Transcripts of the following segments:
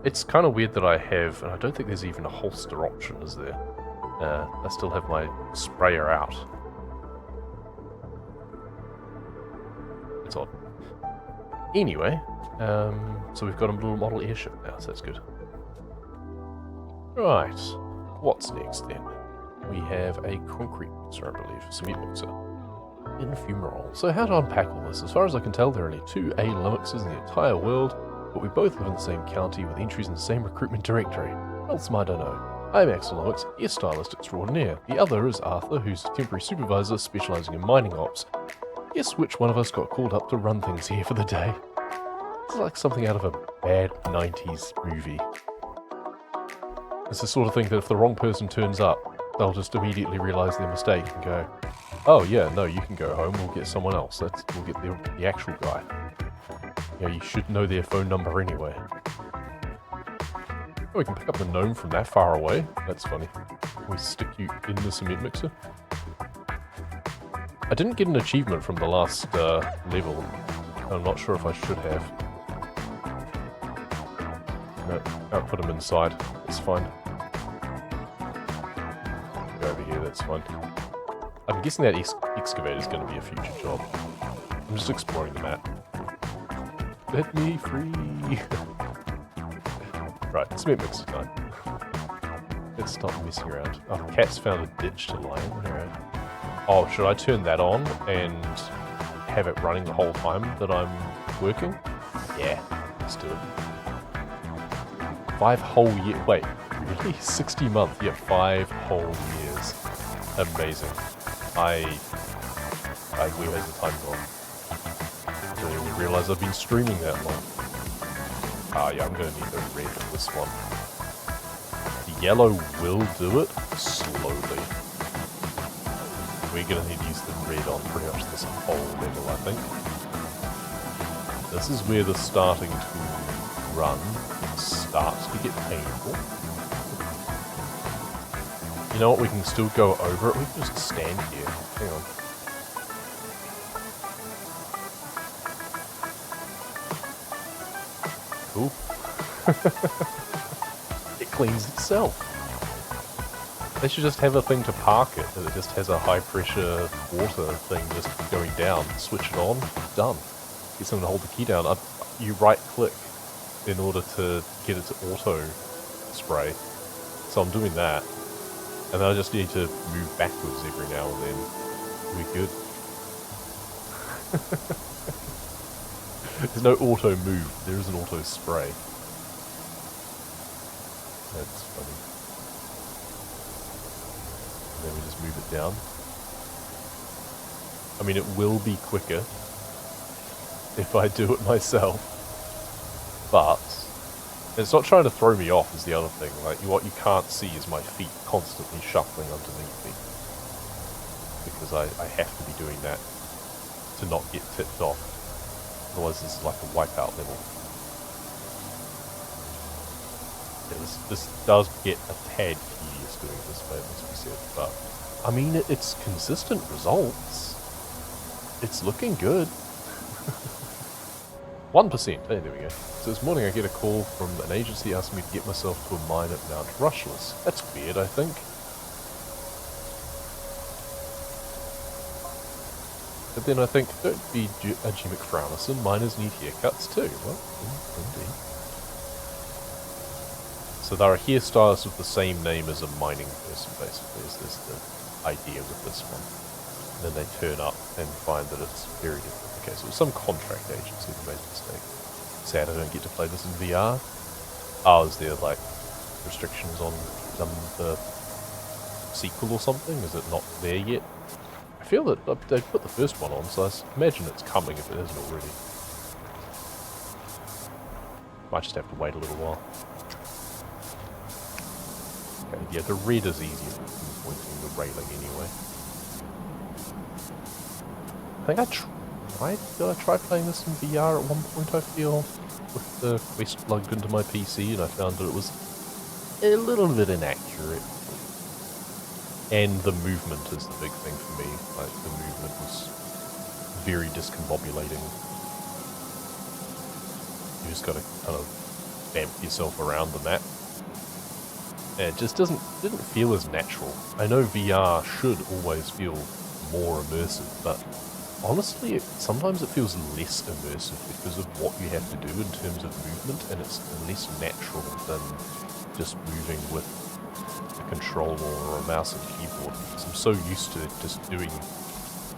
It's kind of weird that I have, and I don't think there's even a holster option, is there? I still have my sprayer out. It's odd. Anyway, so we've got a little model airship now, so that's good. Right, what's next then? We have a concrete mixer, I believe, cement mixer. Infumarol. So how to unpack all this? As far as I can tell, there are only 2 A Linuxes in the entire world, but we both live in the same county with entries in the same recruitment directory. What else might I know? I'm Axel Linux, hairstylist extraordinaire. The other is Arthur, who's a temporary supervisor specialising in mining ops. Guess which one of us got called up to run things here for the day? It's like something out of a bad 90s movie. It's the sort of thing that if the wrong person turns up, they'll just immediately realise their mistake and go, oh yeah, no, you can go home, we'll get someone else. We'll get the actual guy. You know, you should know their phone number anyway. Oh, we can pick up the gnome from that far away. That's funny. We stick you in the cement mixer. I didn't get an achievement from the last level. I'm not sure if I should have. No, I'll put him inside. It's fine. Go over here, that's fine. I'm guessing that excavator is going to be a future job. I'm just exploring the map. Let me free! Right, cement mixer time. Let's stop messing around. Oh, cat's found a ditch to lie in. Alright. Oh, should I turn that on and have it running the whole time that I'm working? Yeah, let's do it. 5 whole years. Wait, really? 60 months? Yeah, 5 whole years. Amazing. Where has the time gone? I didn't even realise I've been streaming that long. Ah, yeah, I'm going to need the red for this one. The yellow will do it slowly. We're going to need to use the red on pretty much this whole level, I think. This is where the starting to run starts to get painful. You know what, we can still go over it. We can just stand here. Hang on. Cool. It cleans itself. They should just have a thing to park it, that it just has a high pressure water thing just going down. Switch it on, done. Get someone to hold the key down. You right click in order to get it to auto spray. So I'm doing that. And then I just need to move backwards every now and then. We're good. There's no auto move, there is an auto spray. That's funny. And then we just move it down. I mean, it will be quicker if I do it myself. But it's not trying to throw me off is the other thing. Like, what you can't see is my feet constantly shuffling underneath me. Because I have to be doing that to not get tipped off. Otherwise this is like a wipeout level. Yeah, this does get a tad tedious doing this way, it must be said. But, I mean, it's consistent results. It's looking good. 1%. Hey, there we go. So this morning I get a call from an agency asking me to get myself to a mine at Mount Rushless. That's weird, I think. But then I think, don't be a G. McFrownison, miners need haircuts too. Well, indeed. So they're a hairstylist with the same name as a mining person, basically, is the idea with this one. And then they turn up and find that it's very different. Okay, so it was some contract agency that made a mistake. Sad I don't get to play this in VR. Oh, is there, like, restrictions on the sequel or something? Is it not there yet? I feel that they put the first one on, so I imagine it's coming if it isn't already. Might just have to wait a little while. Okay, yeah, the red is easier for pinpointing the railing anyway. I think did I try playing this in VR at one point, I feel, with the Quest plugged into my PC, and I found that it was a little bit inaccurate. And the movement is the big thing for me. Like, the movement was very discombobulating. You just gotta kind of bamp yourself around the map. And it just didn't feel as natural. I know VR should always feel more immersive, but honestly, sometimes it feels less immersive because of what you have to do in terms of movement, and it's less natural than just moving with a controller or a mouse and keyboard. Because I'm so used to just doing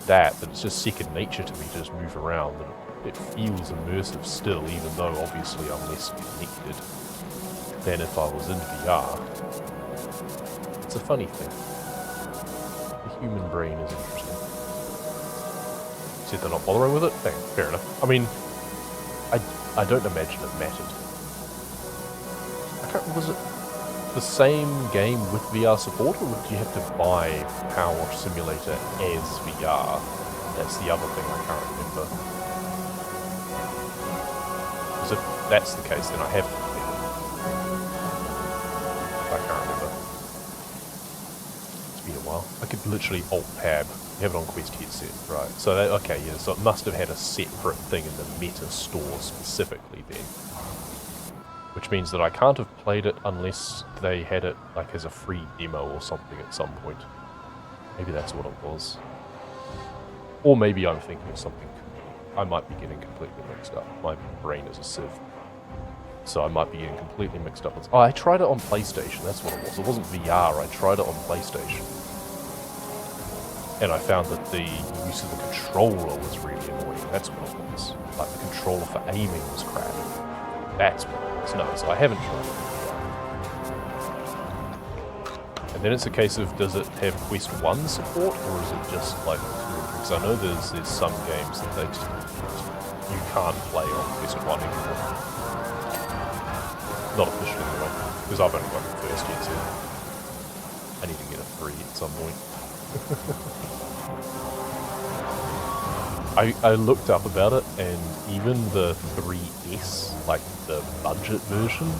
that it's just second nature to me to just move around, and it feels immersive still, even though obviously I'm less connected than if I was in VR. It's a funny thing. The human brain is interesting. Said they're not bothering with it? Fair enough. I mean, I don't imagine it mattered. Was it the same game with VR support, or did you have to buy Power Wash Simulator as VR? That's the other thing I can't remember. Because if that's the case, then I have completed it. I can't remember. It's been a while. I could literally Alt-Tab. You have it on Quest headset, right? So, okay, yeah, so it must have had a separate thing in the Meta store specifically then. Which means that I can't have played it unless they had it like as a free demo or something at some point. Maybe that's what it was. Or maybe I'm thinking of something. I might be getting completely mixed up. My brain is a sieve. So I might be getting completely mixed up. Oh, I tried it on PlayStation, that's what it was. It wasn't VR, I tried it on PlayStation. And I found that the use of the controller was really annoying. That's what it was. Like the controller for aiming was crap. That's what it was. No, so I haven't tried it. And then it's a case of, does it have Quest 1 support, or is it just like 2? Because I know there's some games that you can't play on Quest 1 anymore. Not officially anyway, because I've only got the first yet, so I need to get a 3 at some point. I looked up about it, and even the 3S, like the budget version,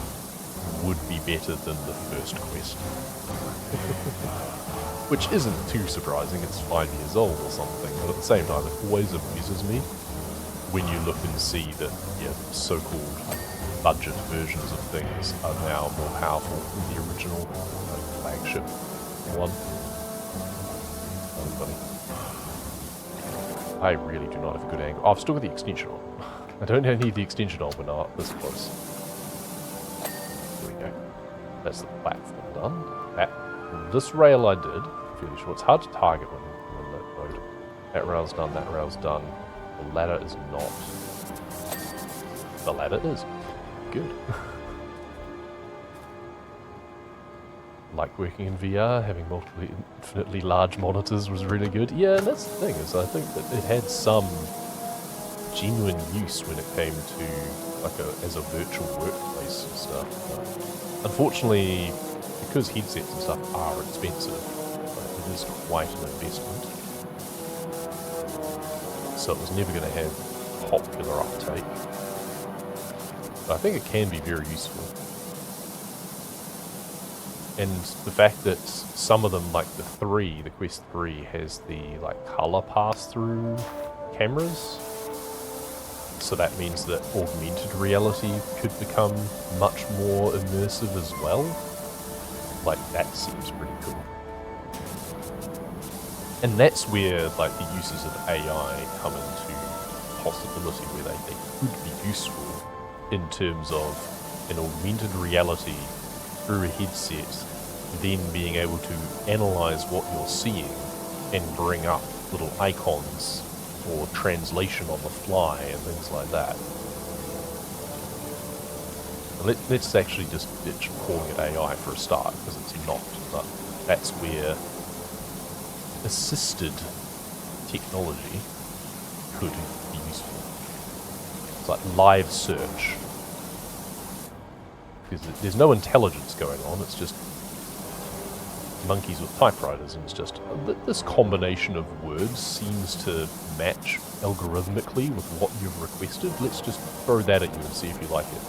would be better than the first Quest. Which isn't too surprising, it's 5 years old or something, but at the same time it always amuses me when you look and see that, yeah, so-called budget versions of things are now more powerful than the original flagship one. Funny. I really do not have a good angle. Oh, I've still got the extension on. I don't need the extension on when I'm this close. There we go. That's the platform done. This rail I did. Fairly sure. It's hard to target when you're in that mode. That rail's done, that rail's done. The ladder is not. The ladder is. Good. Like working in VR, having multiple infinitely large monitors was really good. Yeah, and that's the thing, is I think that it had some genuine use when it came to like as a virtual workplace and stuff. Unfortunately, because headsets and stuff are expensive, it is quite an investment. So it was never going to have popular uptake. But I think it can be very useful. And the fact that some of them, like the Quest 3, has the like color pass-through cameras. So that means that augmented reality could become much more immersive as well. Like, that seems pretty cool. And that's where like the uses of AI come into possibility, where they could be useful in terms of an augmented reality through a headset, then being able to analyze what you're seeing and bring up little icons or translation on the fly and things like that. Let's actually just ditch calling it AI for a start, because it's not, but that's where assisted technology could be useful. It's like live search. Because there's no intelligence going on, it's just monkeys with typewriters, and it's just this combination of words seems to match algorithmically with what you've requested. Let's just throw that at you and see if you like it.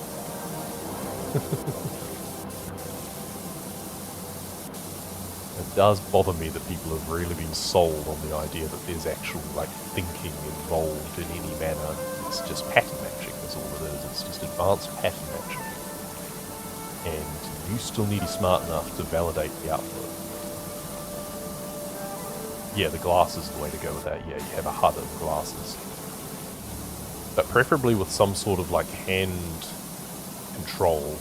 It does bother me that people have really been sold on the idea that there's actual like thinking involved in any manner. It's just pattern matching, that's all it is. It's just advanced pattern matching. and you still need to be smart enough to validate the output. Yeah, the glass is the way to go with that. Yeah, you have a HUD of glasses. But preferably with some sort of like hand control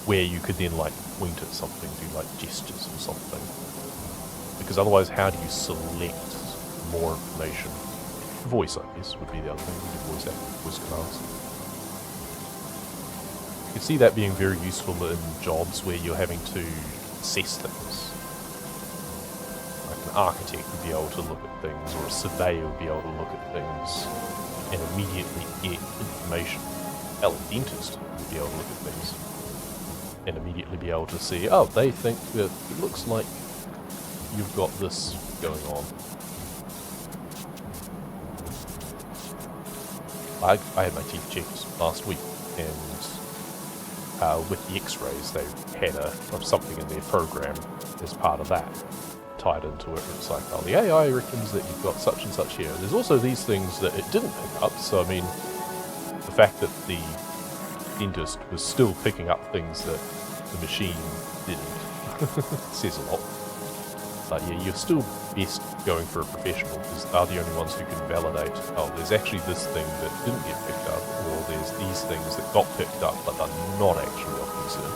where you could then like point at something, do like gestures or something. Because otherwise, how do you select more information? Voice, I guess, would be the other thing. You do voice commands. You can see that being very useful in jobs where you're having to assess things. Like an architect would be able to look at things, or a surveyor would be able to look at things and immediately get information. Hell, a dentist would be able to look at things and immediately be able to see, oh, they think that it looks like you've got this going on. I had my teeth checked last week, and with the x-rays they had something in their program as part of that tied into it. It's like, oh, the AI reckons that you've got such and such here. There's also these things that it didn't pick up, so I mean, the fact that the dentist was still picking up things that the machine didn't says a lot. But yeah, you're still best going for a professional, because they're the only ones who can validate, oh, there's actually this thing that didn't get picked up, or there's these things that got picked up but are not actually of concern.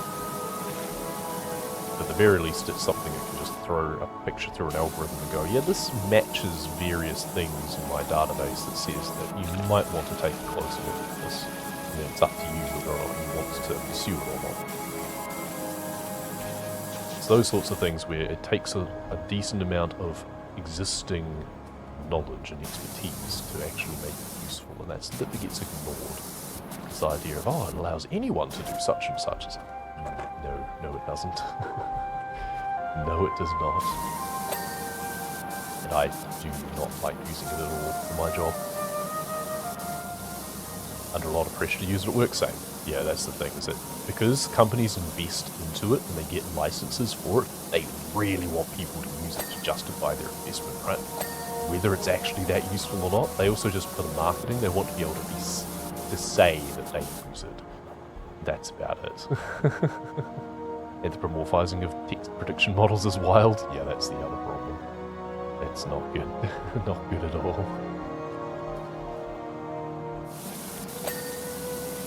At the very least, it's something that can just throw a picture through an algorithm and go, yeah, this matches various things in my database that says that you might want to take a closer look at this. And then it's up to you whether or not you want to pursue it or not. Those sorts of things where it takes a decent amount of existing knowledge and expertise to actually make it useful, and that's the bit that gets ignored. This idea of, oh, it allows anyone to do such and such. It's like, no, it doesn't. No, it does not. And I do not like using it at all for my job. Under a lot of pressure to use it at work safe. Yeah, that's the thing, is that because companies invest into it and they get licenses for it, they really want people to use it to justify their investment, right? Whether it's actually that useful or not, they also just, for the marketing, they want to be able to say that they use it. That's about it. Anthropomorphizing of text prediction models is wild. Yeah, that's the other problem. That's not good. Not good at all.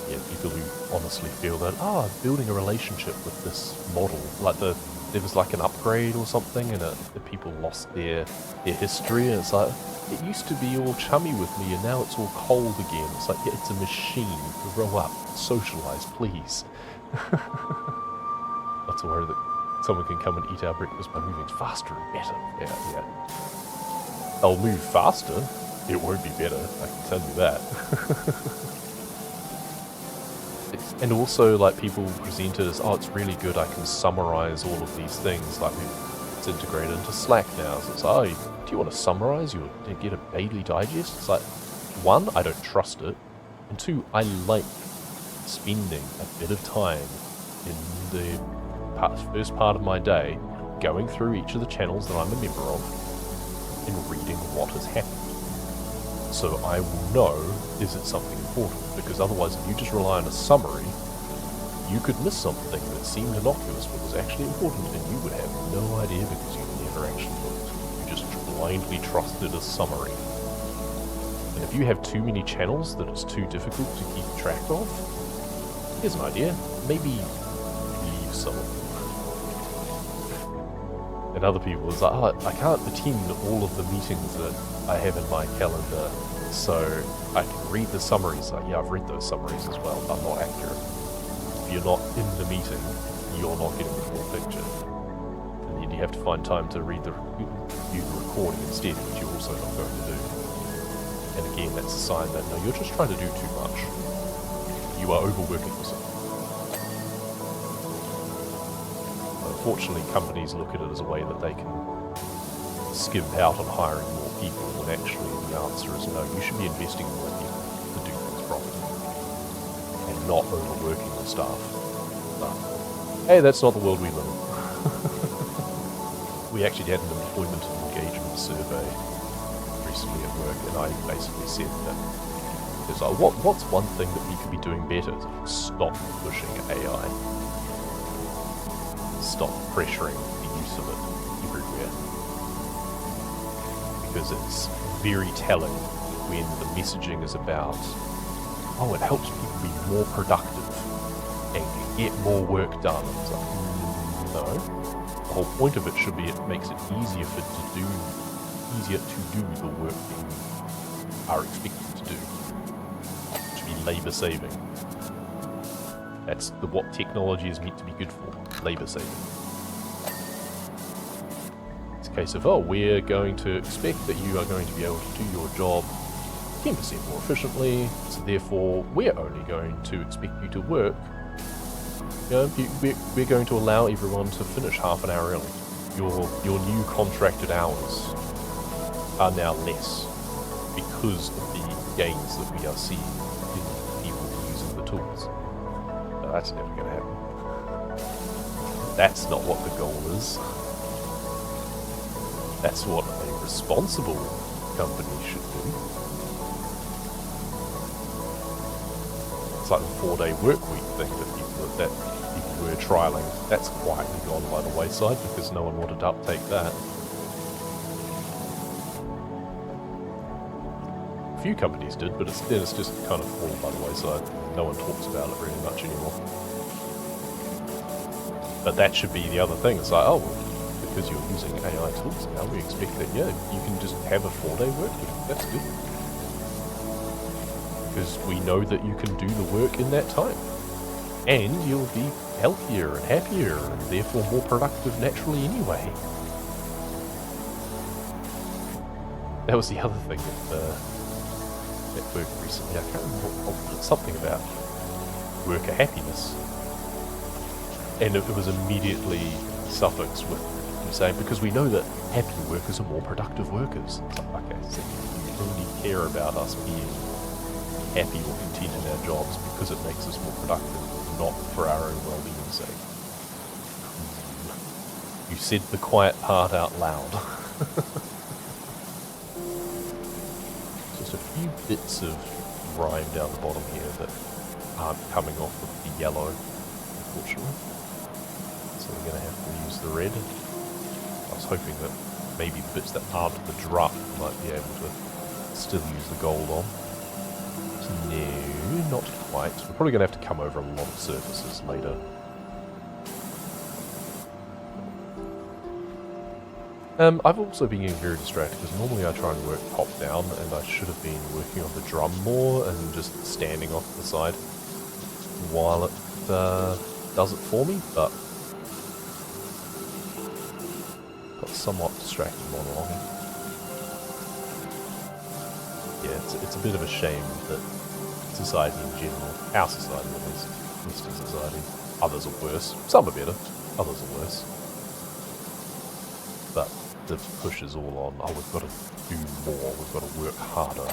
Yeah, people who honestly feel that, building a relationship with this model, like there was like an upgrade or something, and the people lost their history, and it's like, it used to be all chummy with me, and now it's all cold again. It's like, yeah, it's a machine. Grow up, socialize, please. Not to worry that someone can come and eat our breakfast by moving faster and better. Yeah. They'll move faster. It won't be better, I can tell you that. And also, like, people present it as, oh, it's really good, I can summarize all of these things, like, it's integrated into Slack now, so it's like, oh, do you want to summarize, get a daily digest? It's like, one, I don't trust it, and two, I like spending a bit of time in the first part of my day, going through each of the channels that I'm a member of, and reading what has happened. So I will know, is it something important? Because otherwise, if you just rely on a summary, you could miss something that seemed innocuous but was actually important, and you would have no idea because you never actually looked. You just blindly trusted a summary. And if you have too many channels that it's too difficult to keep track of, here's an idea. Maybe leave some of them. And other people, it's like, oh, I can't attend all of the meetings that I have in my calendar, so I can read the summaries. Like, yeah, I've read those summaries as well, but not accurate. If you're not in the meeting, you're not getting the full picture. And then you have to find time to review the recording instead, which you're also not going to do. And again, that's a sign that, no, you're just trying to do too much. You are overworking yourself. Unfortunately, companies look at it as a way that they can skimp out on hiring more people, when actually the answer is no, you should be investing in more people to do things properly, and not overworking the staff. But, hey, that's not the world we live in. We actually had an employment and engagement survey recently at work, and I basically said that it's like, what's one thing that we could be doing better? Stop pushing AI. stop pressuring the use of it everywhere. Because it's very telling when the messaging is about, oh, it helps people be more productive and get more work done. It's like, no. The whole point of it should be it makes it easier to do the work that you are expected to do. It should be labour saving. That's what technology is meant to be good for, labour saving. It's a case of, oh, we're going to expect that you are going to be able to do your job 10% more efficiently, so therefore we're only going to expect you to work. We're going to allow everyone to finish half an hour early. Your new contracted hours are now less because of the gains that we are seeing in people using the tools. No, that's never going to happen. That's not what the goal is. That's what a responsible company should do. It's like the 4-day work week thing that people were trialling. That's quietly gone by the wayside because no one wanted to uptake that. A few companies did, but then it's just kind of fallen by the wayside. No one talks about it really much anymore. But that should be the other thing. It's like, oh, because you're using AI tools now, we expect that, yeah, you can just have a 4-day work week. That's good. Because we know that you can do the work in that time. And you'll be healthier and happier, and therefore more productive naturally anyway. That was the other thing at work recently. I can't remember what it's something about worker happiness. And it was immediately suffixed with him saying, because we know that happy workers are more productive workers. It's like, okay, so you only care about us being happy or content in our jobs because it makes us more productive, not for our own well-being's sake. You said the quiet part out loud. Just a few bits of rime down the bottom here that aren't coming off with the yellow, unfortunately. So we're going to have to use the red. I was hoping that maybe the bits that aren't the drop might be able to still use the gold on. No, not quite. We're probably going to have to come over a lot of surfaces later. I've also been getting very distracted because normally I try and work top down, and I should have been working on the drum more and just standing off the side while it does it for me, but got somewhat distracted monologuing. Yeah, it's a bit of a shame that society in general, our society at least, Western society, others are worse. Some are better, others are worse. But the push is all on, oh, we've got to do more, we've got to work harder.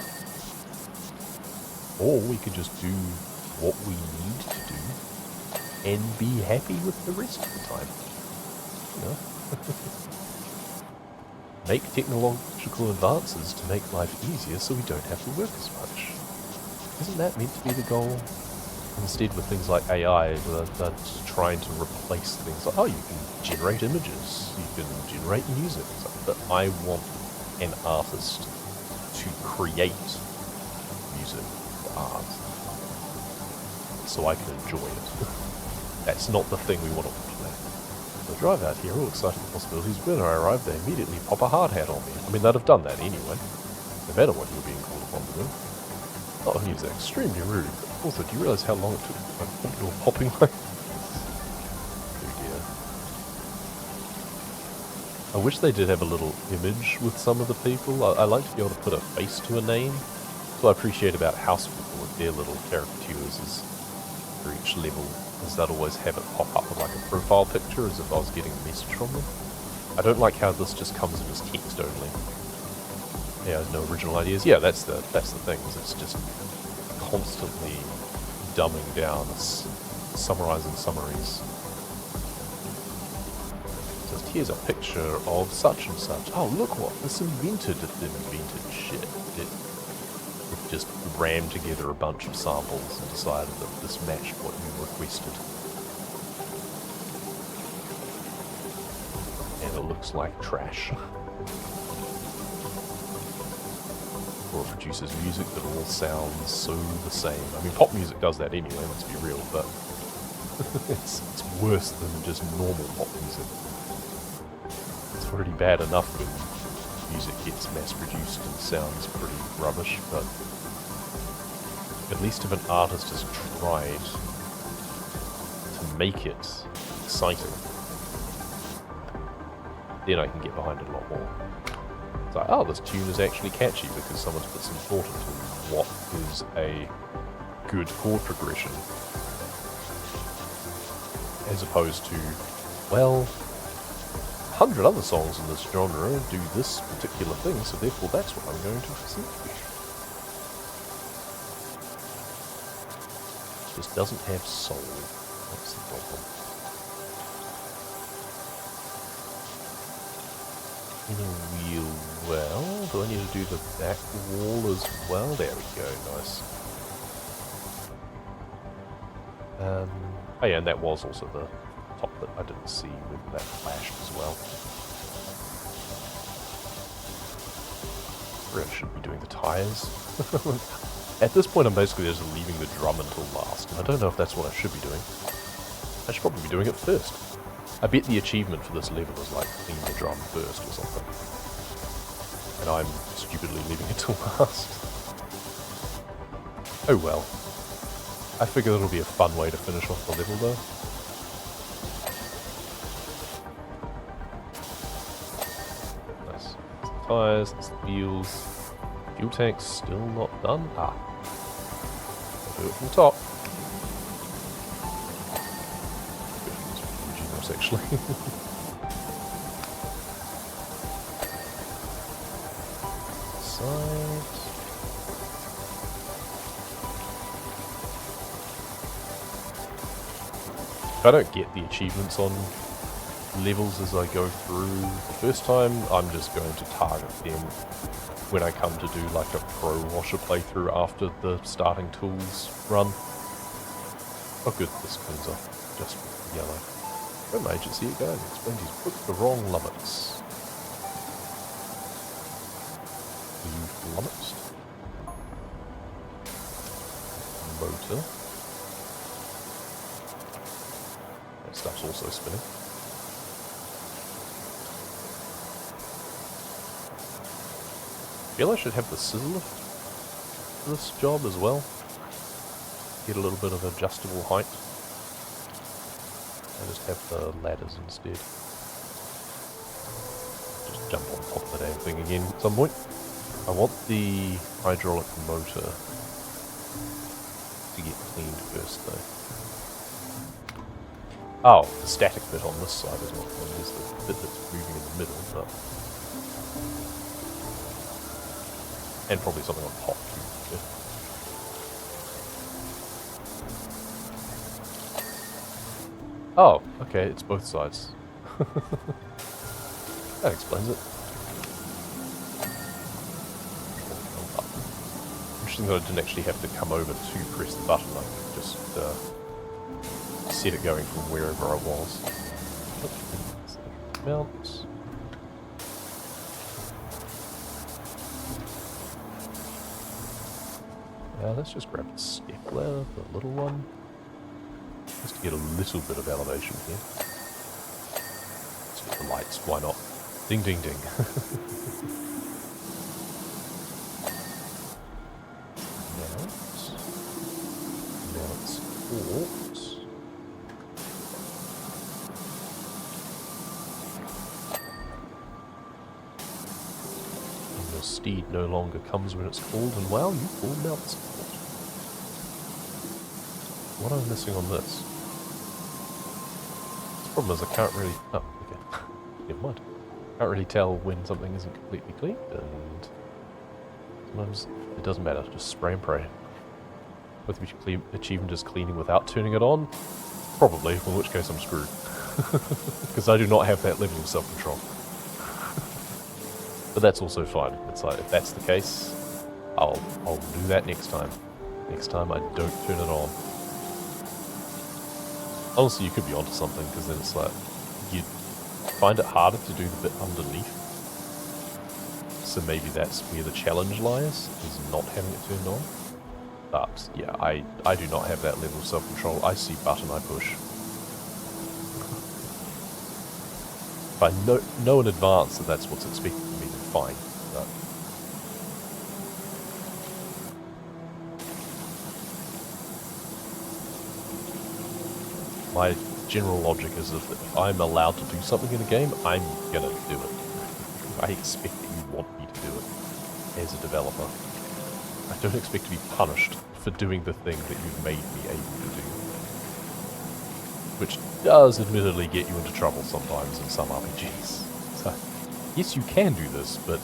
Or we could just do what we need to do and be happy with the rest of the time. You know? Make technological advances to make life easier so we don't have to work as much. Isn't that meant to be the goal? Instead, with things like AI, that's trying to replace things like, oh, you can generate images, you can generate music. But I want an artist to create music, art, so I can enjoy it. That's not the thing we want to play. I drive out here, all excited at the possibilities. When I arrive, they immediately pop a hard hat on me. I mean, they'd have done that anyway, no matter what you were being called upon to do. Not only is that extremely rude, but also, do you realise how long it took to do a popping like this? Oh dear. I wish they did have a little image with some of the people. I like to be able to put a face to a name. So I appreciate about house people with their little caricatures is for each level, is they'd always have it pop up with like a profile picture as if I was getting a message from them. I don't like how this just comes in as text only. Yeah, no original ideas. Yeah, that's the thing, is it's just constantly dumbing down, summarizing summaries. Just here's a picture of such and such. Oh, look what this invented. It invented shit. It just rammed together a bunch of samples and decided that this matched what you requested. looks like trash. Or it produces music that all sounds so the same. I mean, pop music does that anyway, let's be real, but it's worse than just normal pop music. It's already bad enough when music gets mass-produced and sounds pretty rubbish, but at least if an artist has tried to make it exciting, then I can get behind it a lot more. It's like, oh, this tune is actually catchy because someone's put some thought into what is a good chord progression. As opposed to, well, 100 other songs in this genre do this particular thing, so therefore that's what I'm going to present to you. It just doesn't have soul. That's the problem. Inner wheel, well, do I need to do the back wall as well? There we go, nice. Oh yeah, and that was also the top that I didn't see when that flashed as well. Really should be doing the tyres. At this point I'm basically just leaving the drum until last, and I don't know if that's what I should be doing. I should probably be doing it first. I bet the achievement for this level is like clean the drum first or something. And I'm stupidly leaving it till last. Oh well. I figure it'll be a fun way to finish off the level though. Nice. There's the tyres, there's the wheels. Fuel tank's still not done. Ah. I'll do it from the top. Actually. Side. If I don't get the achievements on levels as I go through the first time, I'm just going to target them when I come to do like a pro washer playthrough after the starting tools run. Oh good, this cleans up just with yellow. Home agency again explained he's put the wrong lummocks. You've lummoxed. Motor. That stuff's also spinning. I feel I should have the scissor lift for this job as well. Get a little bit of adjustable height. I just have the ladders instead. Just jump on top of the damn thing again at some point. I want the hydraulic motor to get cleaned first though. Oh, the static bit on this side is not clean. There's the bit that's moving in the middle, but... and probably something on top too. Yeah. Oh, okay, it's both sides. That explains it. Interesting that I didn't actually have to come over to press the button, I could just set it going from wherever I was. Mount. Let's just grab the stepladder, the little one. Just to get a little bit of elevation here. Let's get the lights, why not? Ding ding ding. Now it's port. And your steed no longer comes when it's called, and wow, you call mount support. What am I missing on this? The problem is I can't really... oh, okay. Never mind. Can't really tell when something isn't completely cleaned, and sometimes it doesn't matter, just spray and pray. Whether we should achievement is cleaning without turning it on? Probably, in which case I'm screwed. Because I do not have that level of self-control. But that's also fine. It's like, if that's the case, I'll do that next time. Next time I don't turn it on. Honestly, you could be onto something, because then it's like, find it harder to do the bit underneath. So maybe that's where the challenge lies, is not having it turned on. But yeah, I do not have that level of self-control. I see button, I push. If I know in advance that that's what's expected of me, then fine. But my general logic is if I'm allowed to do something in a game, I'm gonna do it. I expect that you want me to do it as a developer. I don't expect to be punished for doing the thing that you've made me able to do. Which does admittedly get you into trouble sometimes in some RPGs. So, yes, you can do this, but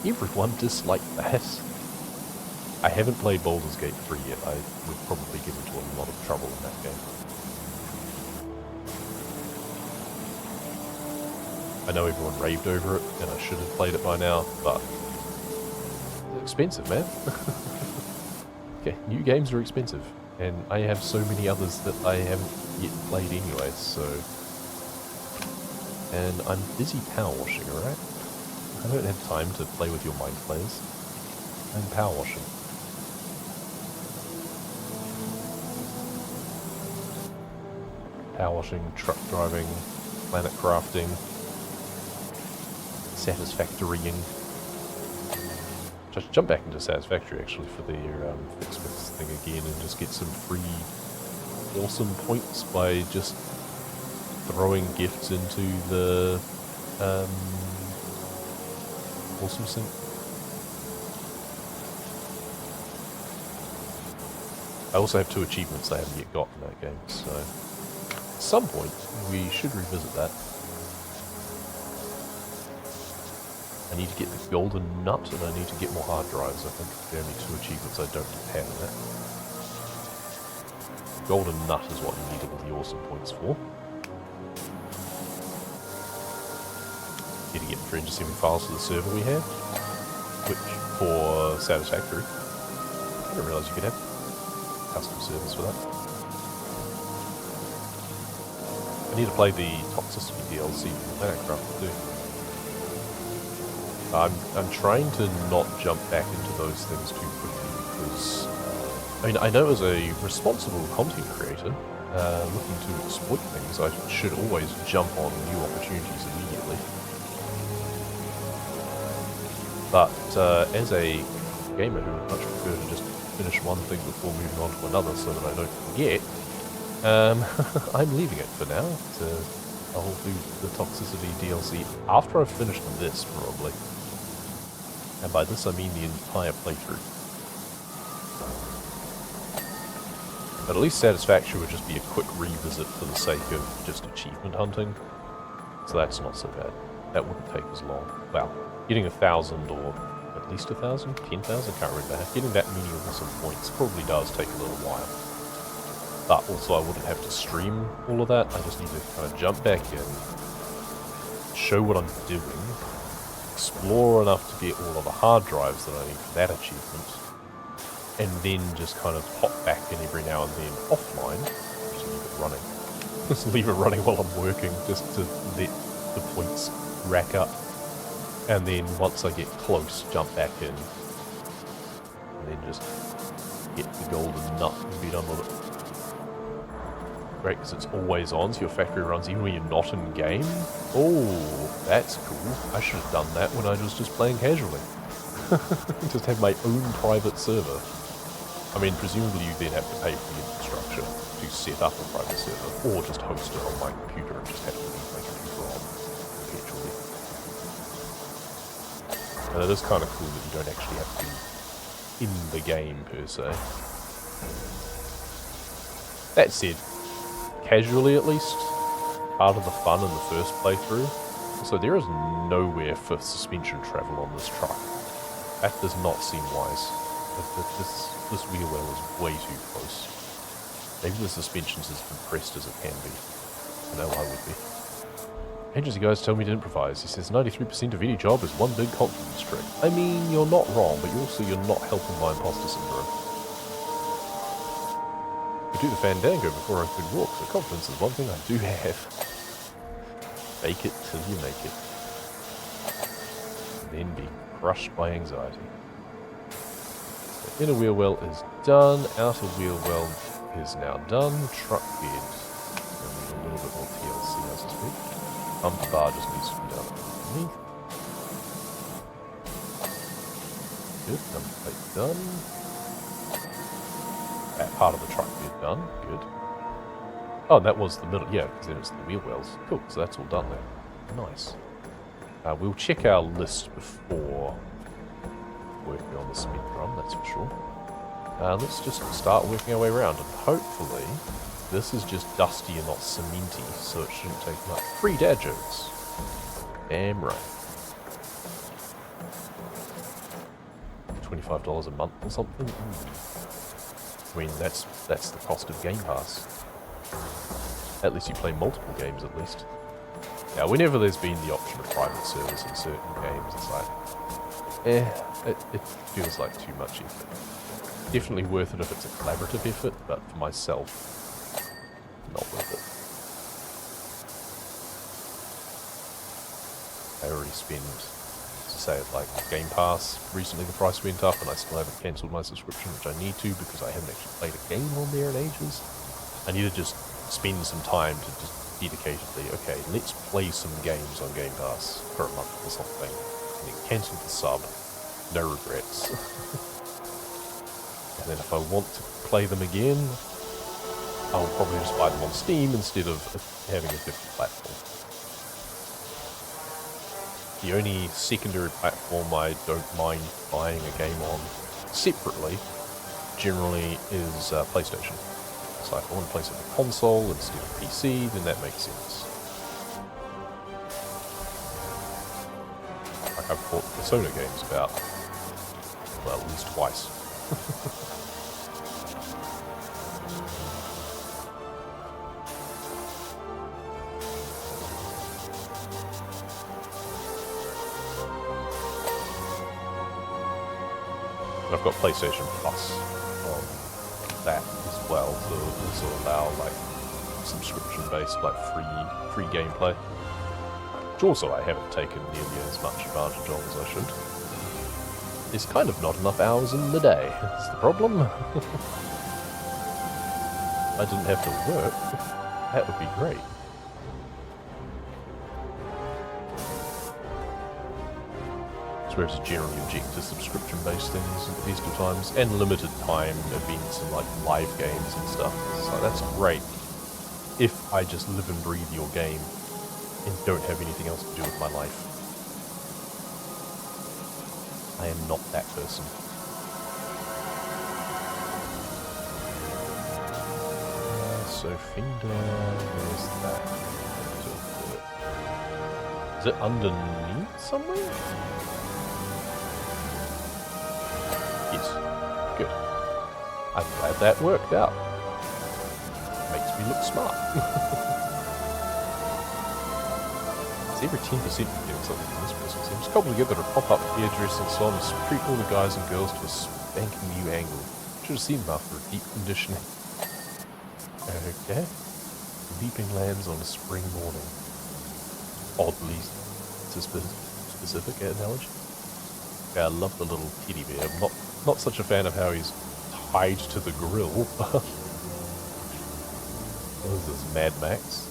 everyone disliked that. I haven't played Baldur's Gate 3 yet. I would probably get into a lot of trouble in that game. I know everyone raved over it, and I should have played it by now, but it's expensive, man. Okay, new games are expensive, and I have so many others that I haven't yet played anyway, so... And I'm busy power washing, alright? I don't have time to play with your mind players. I'm power washing. Power washing, truck driving, planet crafting, satisfactorying. Just jump back into Satisfactory actually for the Fixmix thing again and just get some free awesome points by just throwing gifts into the awesome sync. I also have 2 achievements I haven't yet got in that game, so at some point we should revisit that. I need to get the golden nut and I need to get more hard drives. I think the only 2 achievements I don't have in that. Golden nut is what you need all the awesome points for. Need to get 370 files for the server we have, which for Satisfactory. I didn't realise you could have custom servers for that. I need to play the Toxicity DLC from Minecraft too. I'm trying to not jump back into those things too quickly because, I mean, I know as a responsible content creator looking to exploit things, I should always jump on new opportunities immediately. But as a gamer who would much prefer to just finish one thing before moving on to another so that I don't forget, I'm leaving it for now. I'll do the Toxicity DLC after I've finished this, probably. And by this I mean the entire playthrough. But at least Satisfactory would just be a quick revisit for the sake of just achievement hunting. So that's not so bad. That wouldn't take as long. Well, getting 1,000 or at least 1,000? 10,000? Can't remember. Getting that many awesome points probably does take a little while. But also I wouldn't have to stream all of that. I just need to kind of jump back in, show what I'm doing, explore enough to get all of the hard drives that I need for that achievement, and then just kind of pop back in every now and then offline, just leave it running. Just leave it running while I'm working, just to let the points rack up. And then once I get close, jump back in, and then just get the golden nut and be done with it. Great, because it's always on, so your factory runs even when you're not in game. Oh, that's cool. I should have done that when I was just playing casually. Just have my own private server. I mean, presumably you then have to pay for the infrastructure to set up a private server, or just host it on my computer and just have to leave my computer on perpetually. And it is kind of cool that you don't actually have to be in the game, per se. That said, casually at least, part of the fun in the first playthrough. So there is nowhere for suspension travel on this truck. That does not seem wise. This wheel well is way too close. Maybe the suspension's as compressed as it can be. I know I would be. Agency guys tell me to improvise. He says 93% of any job is one big confidence trick. I mean, you're not wrong, but you're not helping my imposter syndrome. I do the fandango before I could walk, so confidence is one thing I do have. Fake it till you make it. And then be crushed by anxiety. So inner wheel well is done. Outer wheel well is now done. Truck bed. Gonna need a little bit more TLC, I suspect. Bumper bar just needs to be done underneath. Good. Number plate done. That part of the truck bed done. Good. Oh, that was the middle. Yeah, because then it's the wheel wells. Cool. So that's all done there. Nice. We'll check our list before working on the cement drum, that's for sure. Let's just start working our way around, and hopefully this is just dusty and not cementy, so it shouldn't take much. Free dad jokes. Damn right. $25 a month or something? I mean, that's the cost of Game Pass. At least you play multiple games at least. Now, whenever there's been the option of private servers in certain games, it's like, it feels like too much effort. Definitely worth it if it's a collaborative effort, but for myself, not worth it. I already spend, say, like Game Pass. Recently the price went up and I still haven't cancelled my subscription, which I need to because I haven't actually played a game on there in ages. I need to just spend some time to just dedicatedly, okay, let's play some games on Game Pass for a month or something, and then cancel the sub, no regrets. And then if I want to play them again, I'll probably just buy them on Steam instead of having a different platform. The only secondary platform I don't mind buying a game on separately generally is PlayStation. So if I want to play something console instead of PC, then that makes sense. Like I've bought Persona games about, well, at least twice. And I've got PlayStation Plus on that as well, to also allow like subscription-based, like free gameplay. Which also I haven't taken nearly as much advantage of as I should. There's kind of not enough hours in the day. That's the problem. I didn't have to work. That would be great. Whereas I generally object to subscription-based things at the best of times, and limited time events and like live games and stuff. So that's great if I just live and breathe your game and don't have anything else to do with my life. I am not that person. So Fender, where's that? Is it underneath somewhere? Yes. Good. I'm glad that worked out. Makes me look smart. It's every 10% you're getting something from this person. Seems cobbled together to pop up hairdressing salons, treat all the guys and girls to a spanking new angle. Should have seen them after a deep conditioning. Okay. Leaping lands on a spring morning. Oddly specific analogy. Yeah, I love the little teddy bear. I'm not such a fan of how he's tied to the grill. What is this, Mad Max?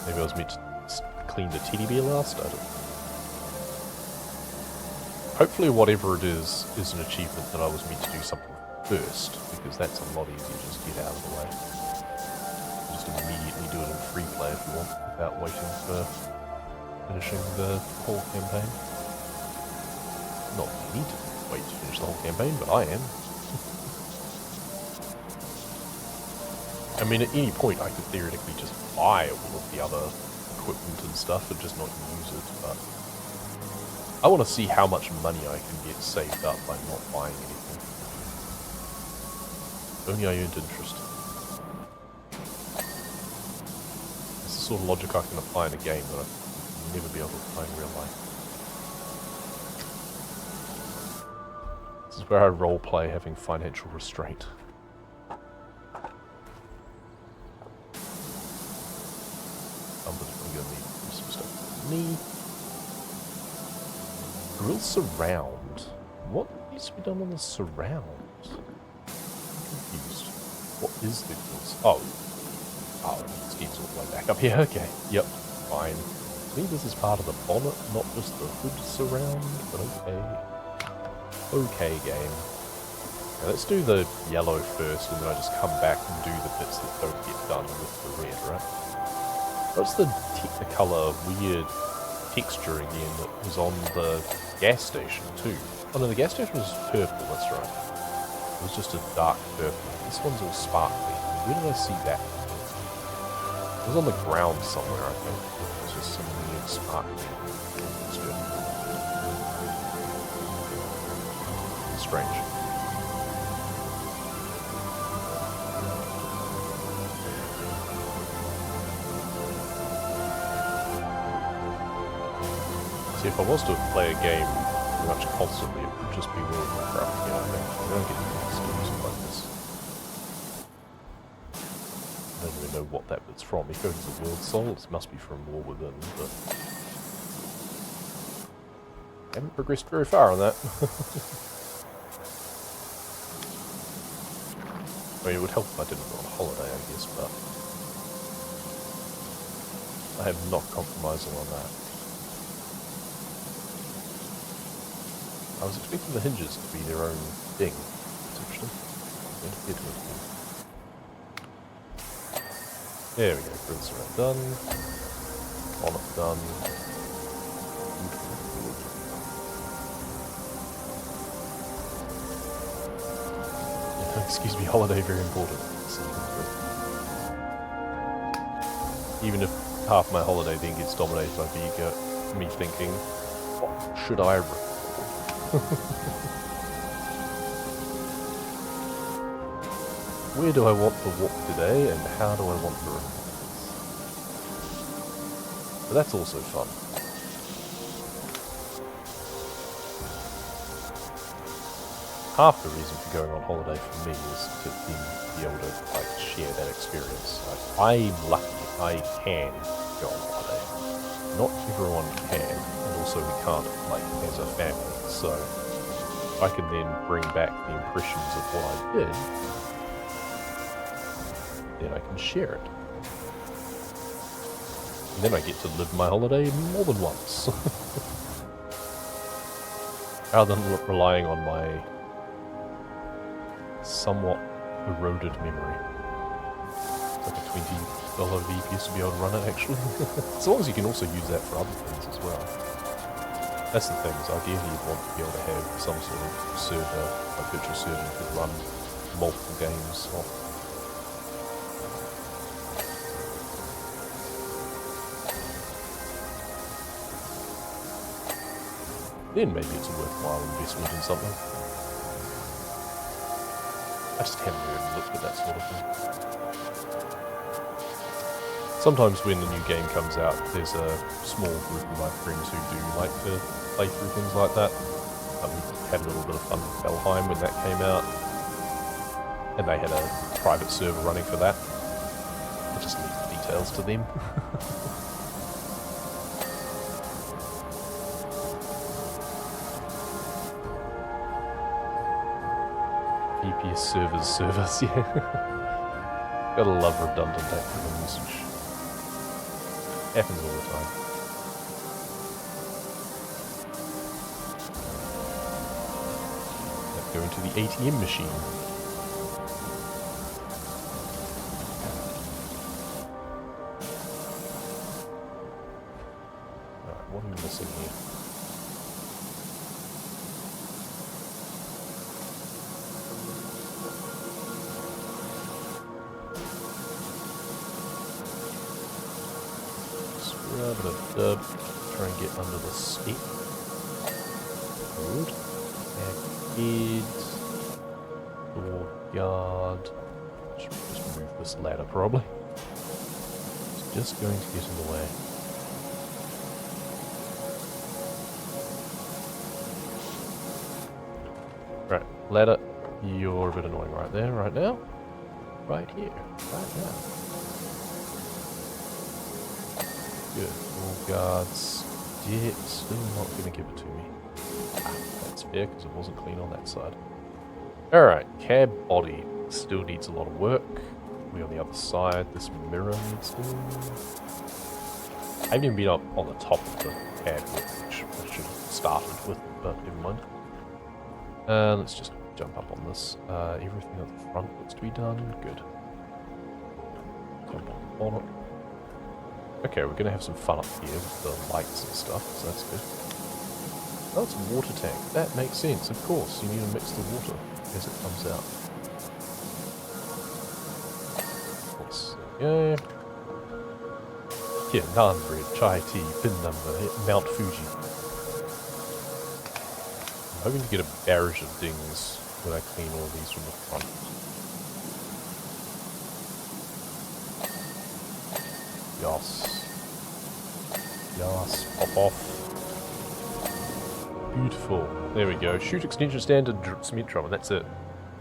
Maybe I was meant to clean the teddy bear last? I don't know. Hopefully whatever it is an achievement that I was meant to do something first, because that's a lot easier to just get out of the way. Just immediately do it in free play if you want, without waiting for finishing the whole campaign. Not you need to wait to finish the whole campaign, but I am. I mean, at any point I could theoretically just buy all of the other equipment and stuff and just not use it, but I want to see how much money I can get saved up by not buying anything. If only I earned interest. It's the sort of logic I can apply in a game that I'll never be able to apply in real life. This is where I roleplay having financial restraint. me. Grill surround. What needs to be done on the surround? I'm confused. What is the grills? Oh, Steve's all the way back up here. Okay, yep, fine. To me, this is part of the bonnet, not just the hood surround, but okay. Okay, game. Now let's do the yellow first, and then I just come back and do the bits that don't get done with the red, right? What's the Technicolor weird texture again that was on the gas station too? Oh no, the gas station was purple, that's right. It was just a dark purple. This one's all sparkly. Where did I see that? It was on the ground somewhere, I think. It's just some weird sparkly texture. Strange. See, if I was to play a game pretty much constantly, it would just be World of Warcraft again, I think. I don't get any skills like this. I don't even know what that bit's from. If it is a World Soul, it must be from War Within, but... I haven't progressed very far on that. I mean, it would help if I didn't go on holiday, I guess, but... I am not compromising on that. I was expecting the hinges to be their own thing. That's interesting. There we go, grills are done. Bonnet done. Excuse me, holiday very important. Even if half my holiday then gets dominated by me thinking, what should I record? Where do I want to walk today, and how do I want to record this? But that's also fun. Half the reason for going on holiday for me is to be able to share that experience. I'm lucky I can go on holiday. Not everyone can, and also we can't, as a family. So I can then bring back the impressions of what I did, then I can share it. And then I get to live my holiday more than once. Rather than relying on my somewhat eroded memory. It's like a $20 VPS to be able to run it, actually. As long as you can also use that for other things as well. That's the thing, is ideally you'd want to be able to have some sort of server, a virtual server you could run multiple games off. Then maybe it's a worthwhile investment in something. I just haven't really looked at that sort of thing. Sometimes when a new game comes out, there's a small group of my friends who do like to play through things like that. We had a little bit of fun with Valheim when that came out, and they had a private server running for that. I just leave the details to them. VPS servers, yeah. Gotta love redundant acronym usage. Happens all the time. Let's go into the ATM machine. Alright, what am I missing here? Try and get under the spec. Good. Heads. Door guard. Should just move this ladder probably. It's just going to get in the way. Right, ladder. You're a bit annoying right there, right now. Right here, right now. Good. Wall guards. Yeah, still not going to give it to me. That's fair, because it wasn't clean on that side. Alright, cab body. Still needs a lot of work. We on the other side. This mirror needs to... I haven't even been up on the top of the cab yet, which I should have started with, but never mind. Let's just jump up on this. Everything at the front looks to be done. Good. Jump on the bonnet. Okay, we're going to have some fun up here with the lights and stuff, so that's good. Oh, it's a water tank. That makes sense, of course. You need to mix the water as it comes out. There we go. Yeah, naan bread, chai tea, pin number, Mount Fuji. I'm hoping to get a barrage of dings when I clean all these from the front. Yes. Yes, pop off. Beautiful. There we go. Shoot extension standard cement drum, and that's it.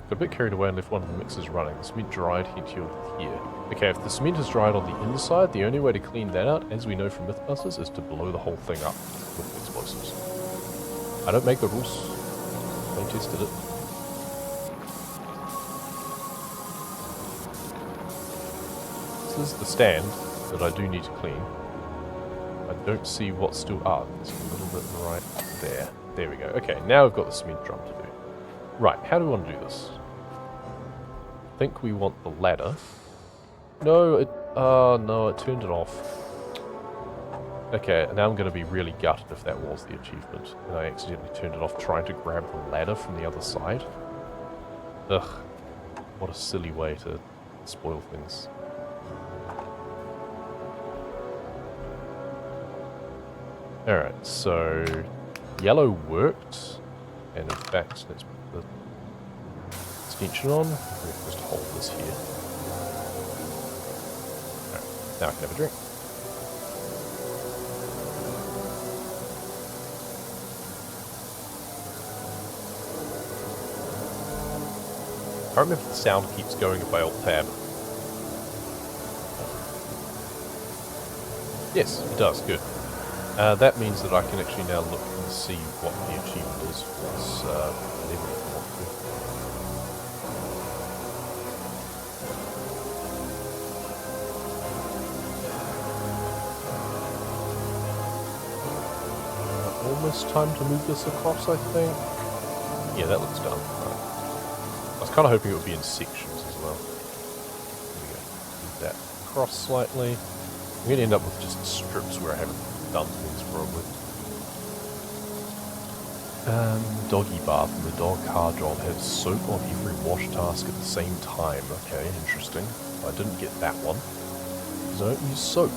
Got a bit carried away and left one of the mixers running. The cement dried heat shield here. Okay, if the cement is dried on the inside, the only way to clean that out, as we know from Mythbusters, is to blow the whole thing up with explosives. I don't make the rules. I tested it. This is the stand that I do need to clean. I don't see what's still up. There's a little bit right there. There we go. Okay, now we've got the cement drum to do. Right, how do we want to do this? I think we want the ladder. No, it turned it off. Okay, now I'm going to be really gutted if that was the achievement, and I accidentally turned it off trying to grab the ladder from the other side. Ugh, what a silly way to spoil things. Alright, so yellow worked, and in fact, let's put the extension on. We'll just hold this here. Alright, now I can have a drink. I can't remember if the sound keeps going if I alt tab. Yes, it does, good. That means that I can actually now look and see what the achievement is for this level if I want to. Almost time to move this across, I think. Yeah, that looks done. Right. I was kind of hoping it would be in sections as well. There we go. Move that across slightly. I'm going to end up with just strips where I haven't done things probably. Doggy bath and the dog car job have soap on every wash task at the same time. Okay, interesting. I didn't get that one. Because I don't use soap.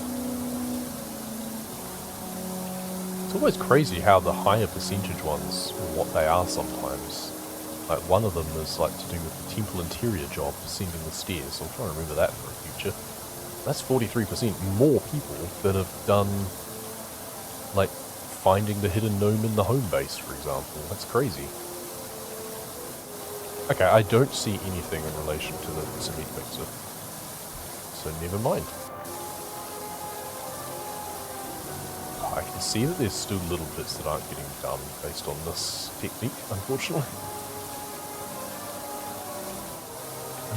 It's always crazy how the higher percentage ones are what they are sometimes. Like one of them is like to do with the temple interior job, descending the stairs. So I'll try and remember that for the future. That's 43% more people that have done, like, finding the hidden gnome in the home base, for example. That's crazy. Okay, I don't see anything in relation to the cement mixer. So never mind. I can see that there's still little bits that aren't getting done based on this technique, unfortunately.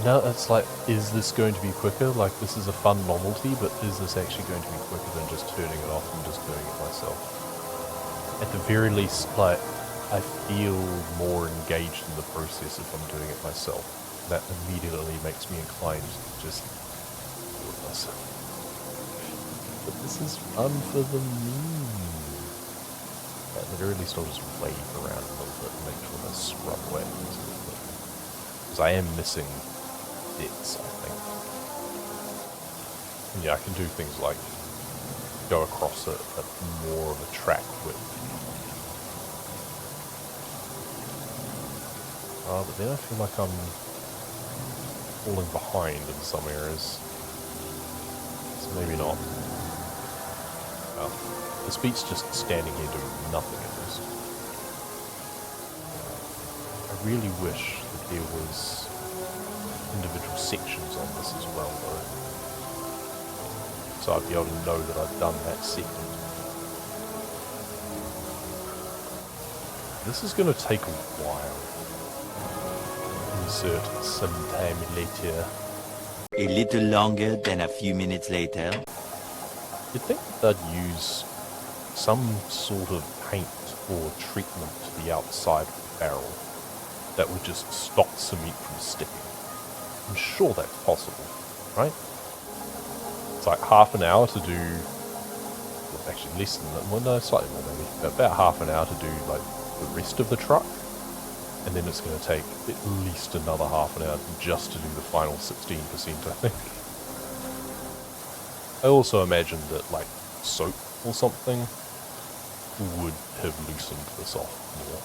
No, it's like, is this going to be quicker? Like, this is a fun novelty, but is this actually going to be quicker than just turning it off and just doing it myself? At the very least, like, I feel more engaged in the process if I'm doing it myself. That immediately makes me inclined to just do it myself. But this is fun for the meme. At the very least, I'll just wave around a little bit and make sure I scrub away at things a little bit. Because I am missing bits, I think. And yeah, I can do things like go across it at more of a track width. But then I feel like I'm falling behind in some areas. So maybe not. Well, this beat's just standing here doing nothing at least. I really wish that there was individual sections on this as well, though. so I'd be able to know that I've done that segment. This is going to take a while. Insert sometime later. A little longer than a few minutes later. You'd think they'd use some sort of paint or treatment to the outside of the barrel that would just stop cement from sticking. I'm sure that's possible, right? It's like half an hour to do, well, actually less than that, well no, slightly more maybe, but about half an hour to do like the rest of the truck, and then it's going to take at least another half an hour just to do the final 16%, I think. I also imagine that like soap or something would have loosened this off more,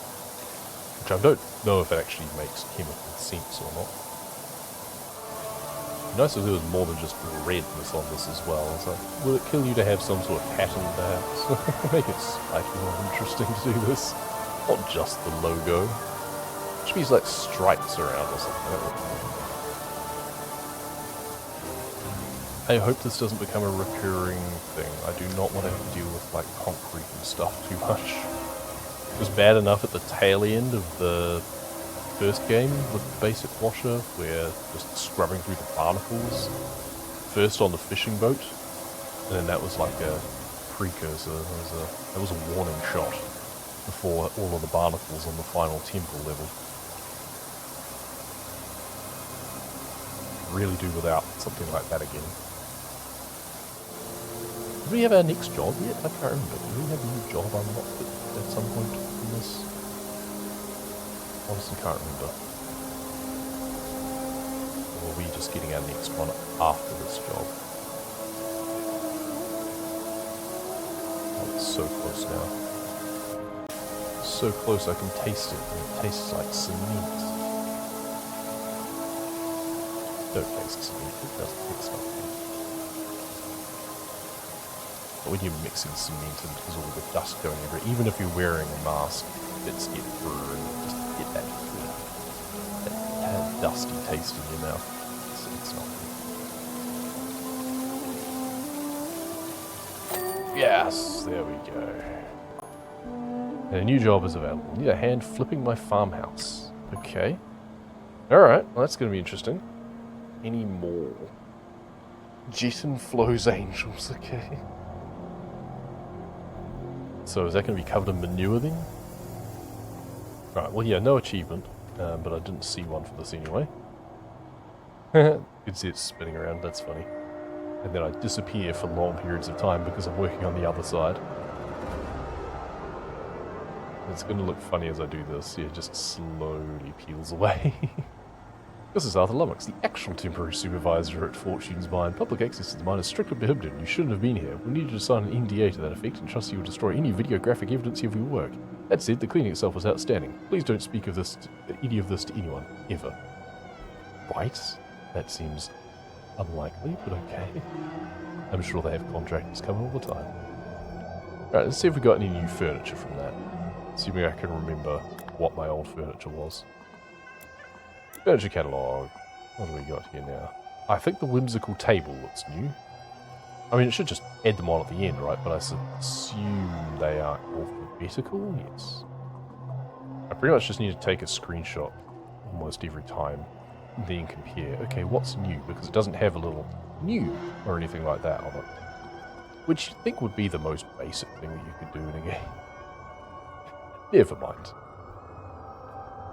which I don't know if it actually makes chemical sense or not. It'd be nice if there was more than just redness on this as well. It's like, will it kill you to have some sort of pattern perhaps? Make it slightly more interesting to do this. Not just the logo. It should be like stripes around or something. That would be cool. I hope this doesn't become a recurring thing. I do not want to have to deal with like concrete and stuff too much. It was bad enough at the tail end of the first game with the basic washer, where just scrubbing through the barnacles, first on the fishing boat, and then that was like a precursor, that was a warning shot before all of the barnacles on the final temple level. Really do without something like that again. Do we have our next job yet? I can't remember. Do we have a new job unlocked at some point in this? Honestly can't remember. Or are we just getting our next one after this job? Oh, it's so close now. So close I can taste it, and it tastes like cement. Don't taste cement, it doesn't taste like it. But when you're mixing cement and there's all the dust going everywhere, even if you're wearing a mask, it's get through and just get that dusty taste in your mouth. It's not good. Yes, there we go. And a new job is available. Need a hand flipping my farmhouse. Okay. Alright, well that's going to be interesting. Any more? Jet and Flows Angels, okay. So is that going to be covered in manure then? Right, well yeah, no achievement, but I didn't see one for this anyway. You can see it spinning around, that's funny. And then I disappear for long periods of time because I'm working on the other side. It's going to look funny as I do this. Yeah, it just slowly peels away. This is Arthur Lummox, the actual temporary supervisor at Fortune's mine. Public access to the mine is strictly prohibited. You shouldn't have been here. We need you to sign an NDA to that effect and trust you will destroy any videographic evidence of your work. That said, the cleaning itself was outstanding. Please don't speak of this, any of this to anyone, ever. Right? That seems unlikely, but okay. I'm sure they have contractors coming all the time. Right, let's see if we got any new furniture from that. Assuming I can remember what my old furniture was. Furniture catalogue. What do we got here now? I think the whimsical table looks new. I mean, it should just add them on at the end, right? But I assume they are alphabetical? Yes. I pretty much just need to take a screenshot almost every time, then compare. Okay, what's new? Because it doesn't have a little new or anything like that on it. Which you think would be the most basic thing that you could do in a game. Never mind.